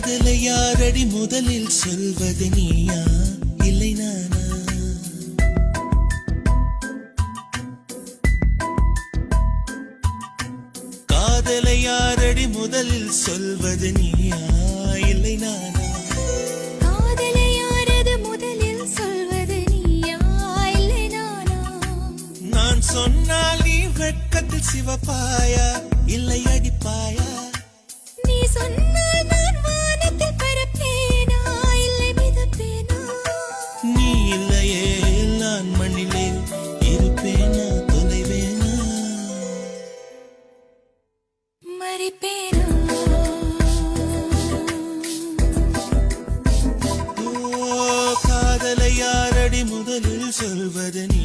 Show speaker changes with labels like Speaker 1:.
Speaker 1: காதலை யாரடி முதலில் சொல்வது நீயா இல்லை நானா? காதலை யாரடி முதலில் சொல்வது நீயா இல்லை நானா?
Speaker 2: காதலை யாரது முதலில் சொல்வது நீயா இல்லை நானா?
Speaker 1: நான் சொன்னால் நீ வெட்கத்தில் சிவப்பாயா இல்லை அடிப்பாயா?
Speaker 2: நீ சொன்னால் நான் வானத்தில் பறப்பேனா இல்லை மிதப்பேனா?
Speaker 1: நீ இல்லையே நான் மண்ணிலே இருப்பேனா தொலைவேனா
Speaker 2: மறிப்பேனா?
Speaker 1: காதலை யாரடி முதலில் சொல்வது நீ